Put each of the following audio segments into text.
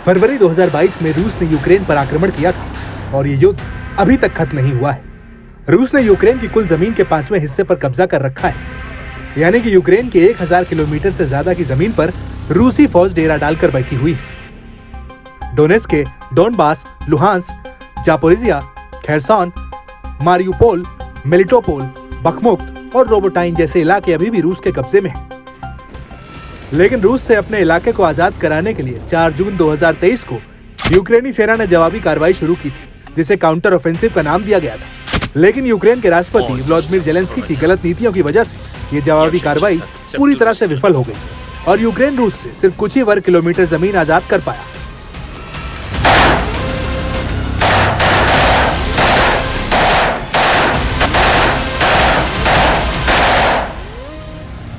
फरवरी 2022 में रूस ने यूक्रेन पर आक्रमण किया था और ये युद्ध अभी तक खत्म नहीं हुआ है। रूस ने यूक्रेन की कुल जमीन के 5वें हिस्से पर कब्जा कर रखा है, यानी कि यूक्रेन के 1000 किलोमीटर से ज्यादा की जमीन पर रूसी फौज डेरा डालकर बैठी हुई है। डोनेट्स्क के Donbas, Luhansk, Zaporizhzhia, Kherson, Mariupol, Melitopol, Bakhmut और रोबोटाइन जैसे इलाके अभी भी रूस के कब्जे में हैं। लेकिन रूस से अपने इलाके को आजाद कराने के लिए 4 जून 2023 को यूक्रेनी सेना ने जवाबी कार्रवाई शुरू की थी, जिसे काउंटर ऑफेंसिव का नाम दिया गया था। लेकिन यूक्रेन के राष्ट्रपति व्लादिमीर जेलेंस्की की गलत नीतियों की वजह से ये जवाबी कार्रवाई पूरी तरह से विफल हो गई और यूक्रेन रूस से सिर्फ कुछ ही वर्ग किलोमीटर जमीन आजाद कर पाया।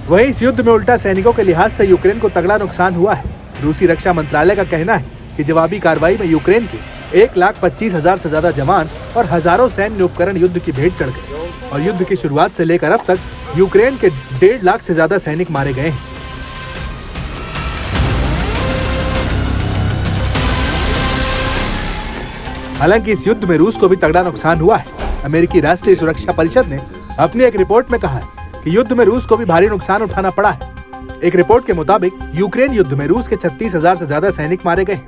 वहीं इस युद्ध में उल्टा सैनिकों के लिहाज से यूक्रेन को तगड़ा नुकसान हुआ है। रूसी रक्षा मंत्रालय का कहना है कि जवाबी कार्रवाई में यूक्रेन के 1,25,000 से ज्यादा जवान और हजारों सैन्य उपकरण युद्ध की भेंट चढ़ गए और युद्ध की शुरुआत से लेकर अब तक यूक्रेन के 1.5 लाख से ज्यादा सैनिक मारे गए हैं। हालांकि इस युद्ध में रूस को भी तगड़ा नुकसान हुआ है। अमेरिकी राष्ट्रीय सुरक्षा परिषद ने अपनी एक रिपोर्ट में कहा है कि युद्ध में रूस को भी भारी नुकसान उठाना पड़ा है। एक रिपोर्ट के मुताबिक यूक्रेन युद्ध में रूस के 36,000 से ज्यादा सैनिक मारे गए।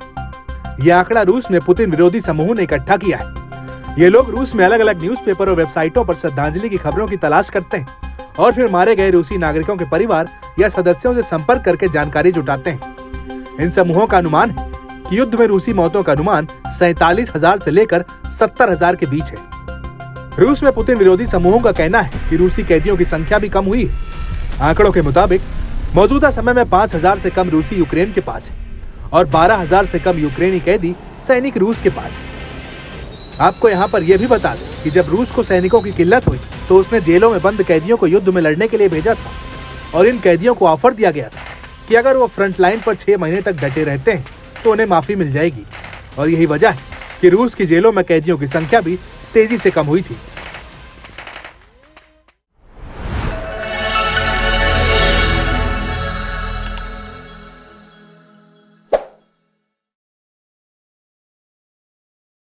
यह आंकड़ा रूस में पुतिन विरोधी समूह ने इकट्ठा किया है। ये लोग रूस में अलग अलग न्यूज़पेपर और वेबसाइटों पर श्रद्धांजलि की खबरों की तलाश करते हैं और फिर मारे गए रूसी नागरिकों के परिवार या सदस्यों से संपर्क करके जानकारी जुटाते हैं। इन समूहों का अनुमान है कि युद्ध में रूसी मौतों का अनुमान 47,000 से लेकर 70,000 के बीच है। रूस में पुतिन विरोधी समूहों का कहना है कि रूसी कैदियों की संख्या भी कम हुई है। आंकड़ों के मुताबिक मौजूदा समय में 5,000 से कम रूसी यूक्रेन के पास है और 12,000 से कम यूक्रेनी कैदी सैनिक रूस के पास है। आपको यहाँ पर यह भी बता दें कि जब रूस को सैनिकों की किल्लत हुई तो उसने जेलों में बंद कैदियों को युद्ध में लड़ने के लिए भेजा था और इन कैदियों को ऑफर दिया गया था कि अगर वो फ्रंट लाइन पर 6 महीने तक डटे रहते हैं तो उन्हें माफी मिल जाएगी। और यही वजह है कि रूस की जेलों में कैदियों की संख्या भी तेजी से कम हुई थी।